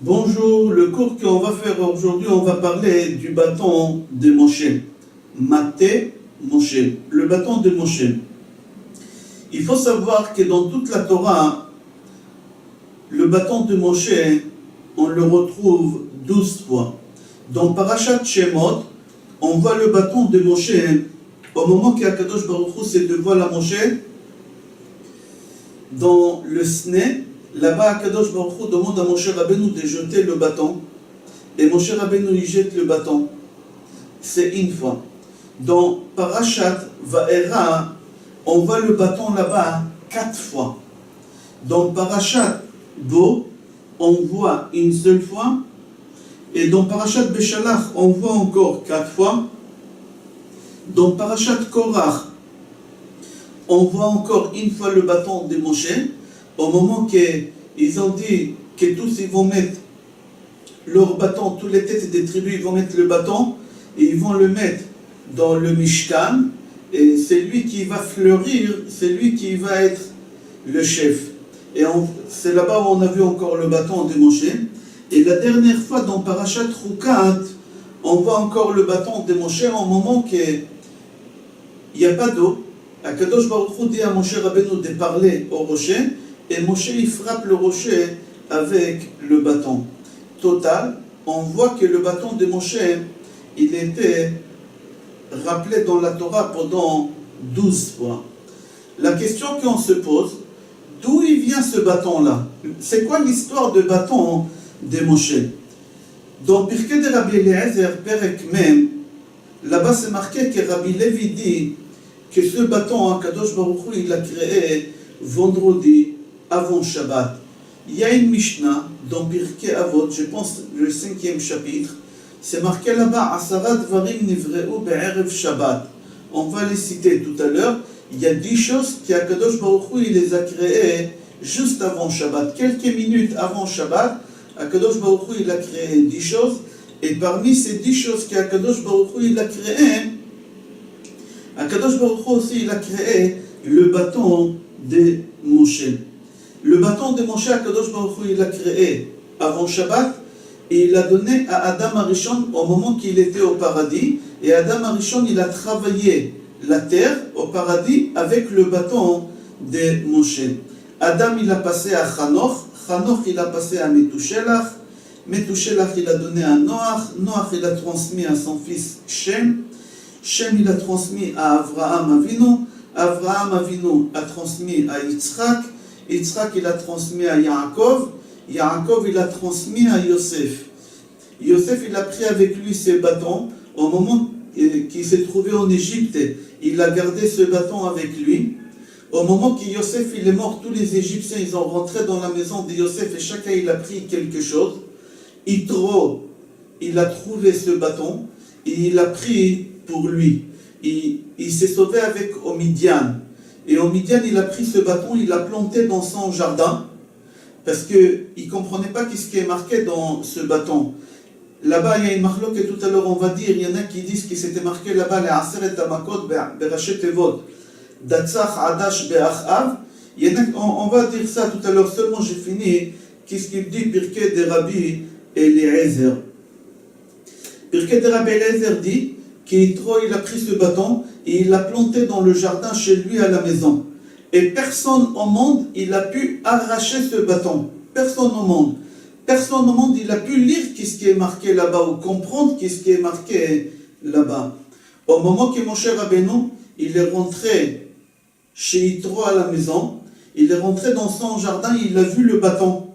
Bonjour, le cours qu'on va faire aujourd'hui, on va parler du bâton de Moshe. Maté Moshe, le bâton de Moshe. Il faut savoir que dans toute la Torah, le bâton de Moshe, on le retrouve 12 fois. Dans Parashat Shemot, on voit le bâton de Moshe au moment qu'Akadosh Baruch Hu se dévoile à Moshe dans le Sne. Là-bas, Akadosh Baruch Hu demande à Moshe Rabbeinu de jeter le bâton. Et Moshe Rabbeinu, il jette le bâton. C'est une fois. Dans Parashat Va'era, on voit le bâton là-bas 4 fois. Dans Parashat Bo, on voit une seule fois. Et dans Parashat Beshalach, on voit encore 4 fois. Dans Parashat Korach, on voit encore une fois le bâton de Moshe. Au moment qu'ils ont dit que tous ils vont mettre leur bâton, toutes les têtes des tribus, ils vont mettre le bâton et ils vont le mettre dans le Mishkan. Et c'est lui qui va fleurir, c'est lui qui va être le chef. Et c'est là-bas où on a vu encore le bâton de Moshe. Et la dernière fois dans Parashat Rukat, on voit encore le bâton de Moshe au moment qu'il n'y a pas d'eau. Akadosh Baruch Hu dit à Moshe Rabbeinu de parler au rocher. Et Moshe, il frappe le rocher avec le bâton. Total, on voit que le bâton de Moshe, il était rappelé dans la Torah pendant 12 fois. La question qu'on se pose, d'où il vient ce bâton-là? C'est quoi l'histoire de bâton de Moshe? Dans Pirkei de Rabbi Eliezer, Perek Mem, là-bas c'est marqué que Rabbi Levi dit que ce bâton, Kadosh Baruch Hu, il l'a créé vendredi, avant Shabbat. Il y a une Mishnah dans Pirkei Avot, je pense le 5e chapitre, c'est marqué là-bas Asara Dvarim Nivreu Be'erev Shabbat. On va les citer tout à l'heure. Il y a 10 choses qu'Akadosh Baruch Hu il les a créées juste avant Shabbat. Quelques minutes avant Shabbat, Akadosh Baruch Hu il a créé 10 choses. Et parmi ces 10 choses qu'Akadosh Baruch Hu il a créées, Akadosh Baruch Hu aussi il a créé le bâton de Moshe. Le bâton de Moshe, Akadosh Baruch Hu, il l'a créé avant Shabbat et il l'a donné à Adam Arishon au moment qu'il était au paradis. Et Adam Arishon, il a travaillé la terre au paradis avec le bâton de Moshe. Adam, il a passé à Chanoch. Chanoch, il a passé à Metushelach. Metushelach, il a donné à Noach. Noach, il a transmis à son fils Shem. Shem, il a transmis à Avraham Avinu. Avraham Avinu a transmis à Yitzhak. Yitzhak, il a transmis à Yaakov. Yaakov, il a transmis à Yosef. Yosef, il a pris avec lui ses bâtons. Au moment qu'il s'est trouvé en Égypte, il a gardé ce bâton avec lui. Au moment que Yosef il est mort, tous les Égyptiens, ils ont rentré dans la maison de Yosef et chacun, il a pris quelque chose. Yitro, il a trouvé ce bâton et il l'a pris pour lui. Il s'est sauvé avec Midian. Et au Midian, il a pris ce bâton, il l'a planté dans son jardin, parce qu'il ne comprenait pas ce qui est marqué dans ce bâton. Là-bas, il y a une marloque, et tout à l'heure, on va dire, il y en a qui disent que c'était marqué là-bas, les Aseret Hamakot Berachet Tevot, Datzach Adash Be'achav. On va dire ça tout à l'heure, seulement j'ai fini, qu'est-ce qu'il dit, Pirkei de Rabbi Eliezer. Pirkei de Rabbi Eliezer dit, qu'Yitro, il a pris ce bâton et il l'a planté dans le jardin chez lui à la maison. Et personne au monde, il a pu arracher ce bâton. Personne au monde. Personne au monde, il a pu lire ce qui est marqué là-bas ou comprendre ce qui est marqué là-bas. Au moment que Moshe Rabbeinu, il est rentré chez Yitro à la maison, il est rentré dans son jardin, il a vu le bâton.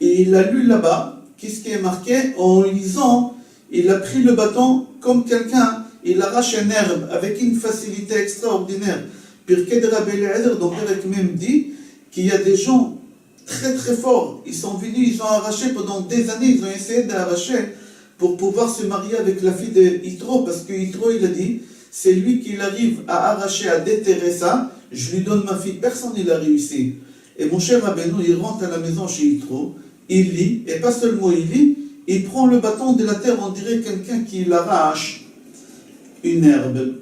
Et il a lu là-bas, qu'est-ce qui est marqué, en lisant, il a pris le bâton comme quelqu'un, il arrache une herbe avec une facilité extraordinaire. Pirkei de Rabbi Eliezer, donc Perek Mem dit qu'il y a des gens très très forts. Ils sont venus, ils ont arraché pendant des années, ils ont essayé d'arracher pour pouvoir se marier avec la fille de Yitro, parce que Yitro il a dit, c'est lui qui arrive à arracher, à déterrer ça, je lui donne ma fille, personne il a réussi. Et mon cher Rabbeinu, il rentre à la maison chez Yitro, il lit, et pas seulement il lit, il prend le bâton de la terre, on dirait quelqu'un qui l'arrache une herbe.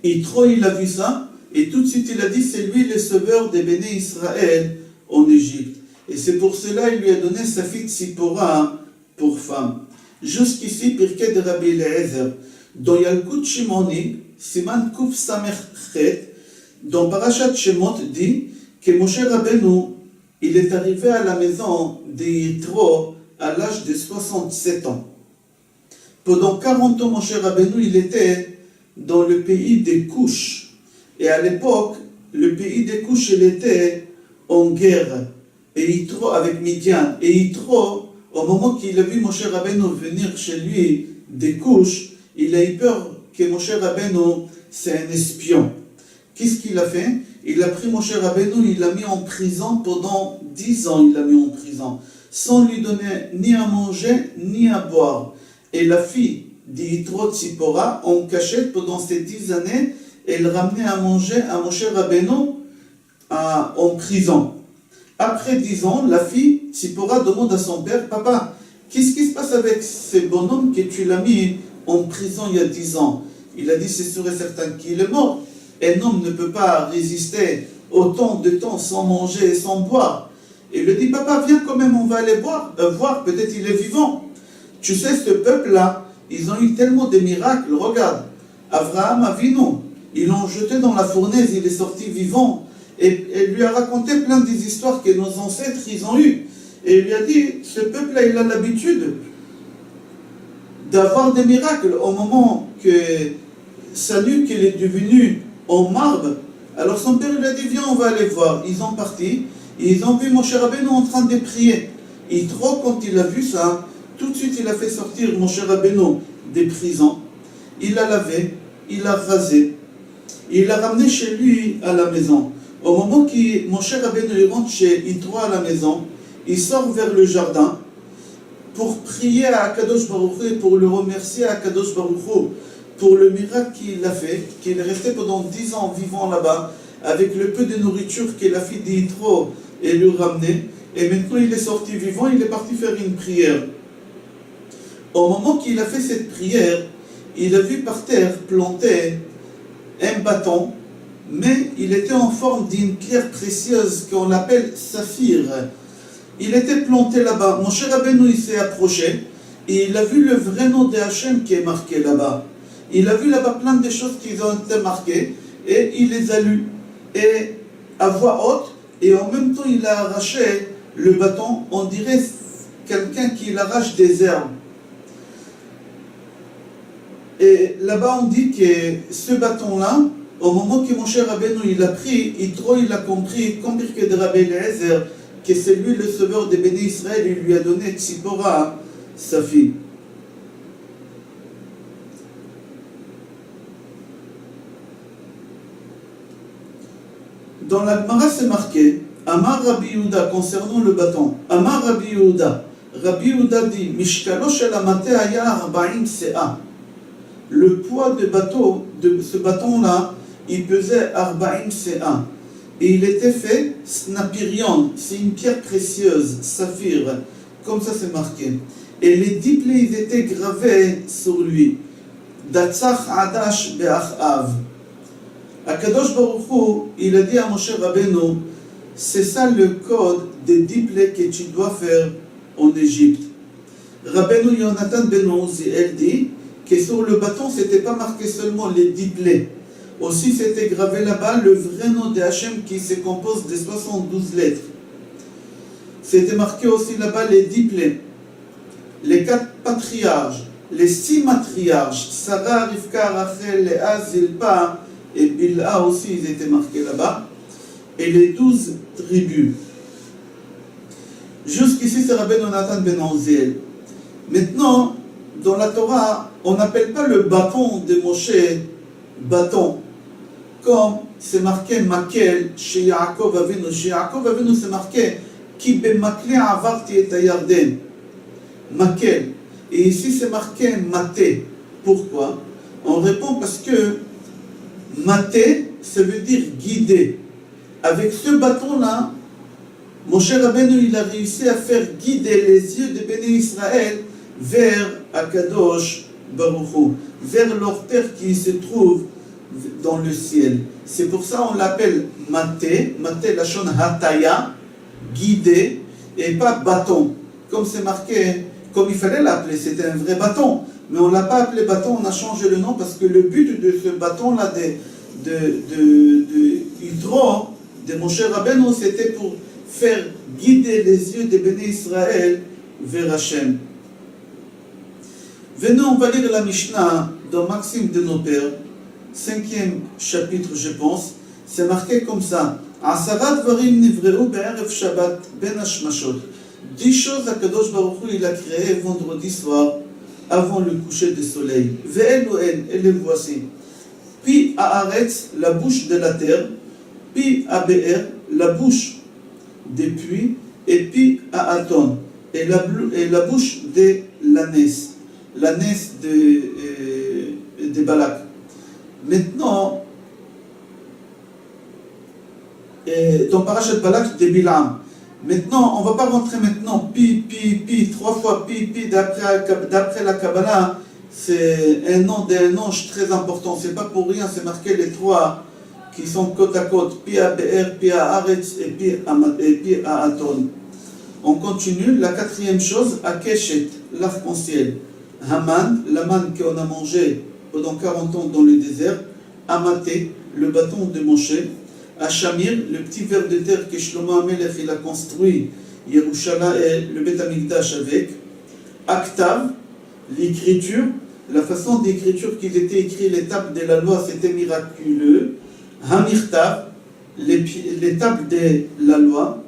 Yitro, il a vu ça, et tout de suite il a dit, c'est lui le sauveur des béné Israël en Égypte. Et c'est pour cela qu'il lui a donné sa fille Tzipora pour femme. Jusqu'ici, Pirkei de Rabbi Eliezer. Dans Yalkut Shimoni, Siman Kuf Samer Chet, dans Parashat Shemot dit que Moshe Rabbeinu, il est arrivé à la maison de Yitro à l'âge de 67 ans. Pendant 40 ans, Moshe Rabbeinu, il était dans le pays des Couches. Et à l'époque, le pays des Couches, il était en guerre. Et Yitro avec Midian. Et Yitro, au moment qu'il a vu Moshe Rabbeinu venir chez lui des Couches, il a eu peur que Moshe Rabbeinu, c'est un espion. Qu'est-ce qu'il a fait? Il a pris Moshe Rabbeinu, il l'a mis en prison pendant 10 ans, il l'a mis en prison, sans lui donner ni à manger, ni à boire. Et la fille d'Yitro Tzipora, en cachette pendant ces 10 années, elle ramenait à manger à Moshe Rabbeinu en prison. Après 10 ans, la fille Tzipora demande à son père, papa, qu'est-ce qui se passe avec ce bonhomme que tu l'as mis en prison il y a 10 ans? Il a dit, c'est sûr et certain qu'il est mort. Un homme ne peut pas résister autant de temps sans manger et sans boire. Et il lui dit, papa, viens quand même, on va aller voir, peut-être il est vivant. Tu sais, ce peuple-là, ils ont eu tellement de miracles. Regarde, Abraham Avinu, ils l'ont jeté dans la fournaise, il est sorti vivant. Et il lui a raconté plein des histoires que nos ancêtres, ils ont eues. Et il lui a dit, ce peuple-là, il a l'habitude d'avoir des miracles. Au moment que sa nuque est devenue en marbre, alors son père lui a dit, viens, on va aller voir. Ils ont parti, et ils ont vu Moshe Rabbeinu en train de prier. Et trop, quand il a vu ça, tout de suite, il a fait sortir Moshe Rabbeinu des prisons. Il l'a lavé, il l'a rasé, il l'a ramené chez lui à la maison. Au moment que Moshe Rabbeinu rentre chez Yitro à la maison, il sort vers le jardin pour prier à Akadosh Baruch Hu et pour le remercier à Akadosh Baruch Hu pour le miracle qu'il a fait, qu'il est resté pendant 10 ans vivant là-bas, avec le peu de nourriture que la fille d'Yitro lui ramenait. Et maintenant il est sorti vivant, il est parti faire une prière. Au moment qu'il a fait cette prière, il a vu par terre planté un bâton, mais il était en forme d'une pierre précieuse qu'on appelle saphir. Il était planté là-bas. Moshe Rabbeinu, il s'est approché et il a vu le vrai nom de Hachem qui est marqué là-bas. Il a vu là-bas plein de choses qui ont été marquées et il les a lues. Et à voix haute, et en même temps il a arraché le bâton, on dirait quelqu'un qui arrache des herbes. Et là-bas on dit que ce bâton-là, au moment que Moshe Rabbeinu il a pris, il a compris, comme Pirkei de Rabbi Eliezer, que c'est lui le sauveur des bénis Israël, il lui a donné Tzipora, sa fille. Dans la Gemara, c'est marqué, Amar Rabbi Yehuda, concernant le bâton. Amar Rabbi Yehuda. Rabbi Yehuda dit, Mishkalo shel hamate haya 40 se'a. Le poids de ce bâton-là, il pesait 40 se'a. Et il était fait snapirion, c'est une pierre précieuse, saphir, comme ça c'est marqué. Et les 10 plaies, ils étaient gravés sur lui. Datzach adash be'achav. Akadosh Baruch Hu, il a dit à Moshe Rabbeinu, c'est ça le code des 10 plaies que tu dois faire en Égypte. Rabbeinu Yonatan ben Uziel dit que sur le bâton, c'était pas marqué seulement les 10 plaies. Aussi, c'était gravé là-bas le vrai nom de Hachem qui se compose de 72 lettres. C'était marqué aussi là-bas les 10 plaies, les 4 patriarches, les 6 matriarches, Sarah, Rivka, Rachel, Léa, Zilpa et Bilha aussi, ils étaient marqués là-bas, et les 12 tribus. Jusqu'ici, c'est Rabbeinu Yonatan ben Uziel. Maintenant, dans la Torah, on n'appelle pas le bâton de Moshe bâton, comme c'est marqué Makel chez Yaakov Avinu. Chez Yaakov Avinu, c'est marqué Ki bemakle avarti et Yarden. Makel. Et ici, c'est marqué Maté. Pourquoi? On répond parce que Maté, ça veut dire guider. Avec ce bâton-là, Moshe Rabbeinu, il a réussi à faire guider les yeux de Béné Israël vers Akadosh Baruch Hu, vers leur Père qui se trouve dans le ciel. C'est pour ça qu'on l'appelle Maté, Maté Lachon Hataya, guidé. et pas bâton, comme c'est marqué, comme il fallait l'appeler, c'était un vrai bâton. Mais on ne l'a pas appelé bâton, on a changé le nom parce que le but de ce bâton-là, de Yitro, de Moshe Rabbeinu, c'était pour faire guider les yeux des bénis Israël vers Hachem. Venez, on va lire la Mishnah dans Maxime de nos pères, 5e chapitre, je pense. C'est marqué comme ça. Asarat varim nivreu be'erev Shabbat ben hashmashot. 10 choses à Kadosh Baruch Hu il a créé vendredi soir avant le coucher du soleil. Ve'elohen, et les voici. Pi haaretz, la bouche de la terre. Pi habe'er, la bouche des puits. Et pi haaton, et la bouche de l'ânesse. L'ânesse de Balak. Maintenant, dans Parashat Balak de Bilam. Maintenant, on ne va pas rentrer maintenant pi, 3 fois pi, d'après la Kabbalah, c'est un nom d'un ange très important. C'est pas pour rien, c'est marqué les 3 qui sont côte à côte, pi à Be'er, pi à Aretz et pi à Aton. On continue, la 4e chose, Akeshet, l'arc-en-ciel. Haman, la manne qu'on a mangé pendant 40 ans dans le désert. Amaté, le bâton de Moshe. Achamir, le petit ver de terre que Shlomo HaMelech il a construit, Yerushalayim et le Beth Amikdash avec. Aktav, l'écriture, la façon d'écriture qu'il était écrit, les tables de la loi, c'était miraculeux. Hamirtav, les tables de la loi,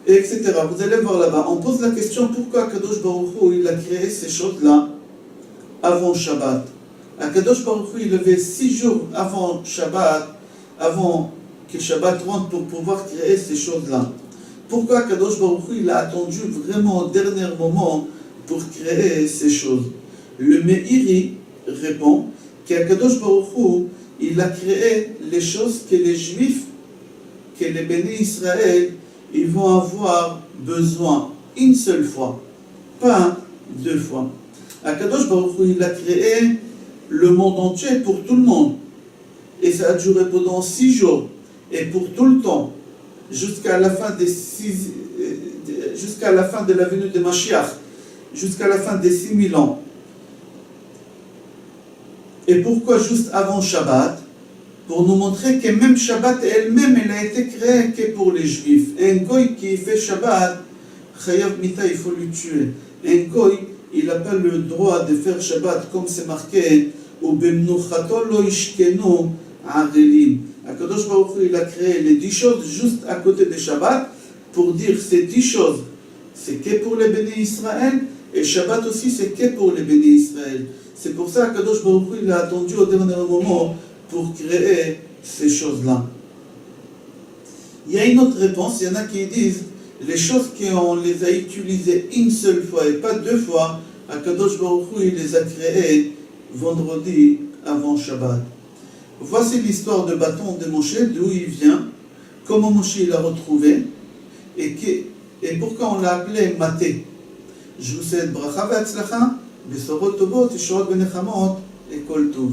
etc. Vous allez voir là-bas. On pose la question pourquoi Kadosh Baruch Hu il a créé ces choses-là avant Shabbat. Kadosh Baruch Hu il avait 6 jours avant Shabbat, avant que Shabbat rentre pour pouvoir créer ces choses-là. Pourquoi Kadosh Baruch Hu il a attendu vraiment au dernier moment pour créer ces choses? Le Meiri répond qu'Akadosh Baruch Hu il a créé les choses que les Juifs, que les bénis Israël, ils vont avoir besoin une seule fois, pas 2 fois. Akadosh Baruch Hu il a créé le monde entier pour tout le monde. Et ça a duré pendant 6 jours. Et pour tout le temps, jusqu'à la fin jusqu'à la fin de la venue de Mashiach, jusqu'à la fin des 6000 ans. Et pourquoi juste avant Shabbat? Pour nous montrer que même Shabbat elle-même, elle a été créée que pour les Juifs. Un goy qui fait Shabbat, Chayav Mita, il faut le tuer. Un goy, il n'a pas le droit de faire Shabbat comme c'est marqué ou Bemnuchato lo ishkenu arelim. Akadosh Baruch Hu il a créé les 10 choses juste à côté de Shabbat pour dire ces 10 choses c'est que pour les bénis Israël et Shabbat aussi c'est que pour les bénis Israël. C'est pour ça qu'Akadosh Baruch Hu il a attendu au dernier moment pour créer ces choses-là. Il y a une autre réponse, il y en a qui disent les choses qu'on les a utilisées une seule fois et pas 2 fois, Akadosh Baruch Hu il les a créées vendredi avant Shabbat. Voici l'histoire de bâton de Moshe, d'où il vient, comment Moshe l'a retrouvé et pourquoi on l'a appelé Maté. Je vous souhaite bracha ve'atzlacha, besorot tovot, yeshuot benechamot et kol tov.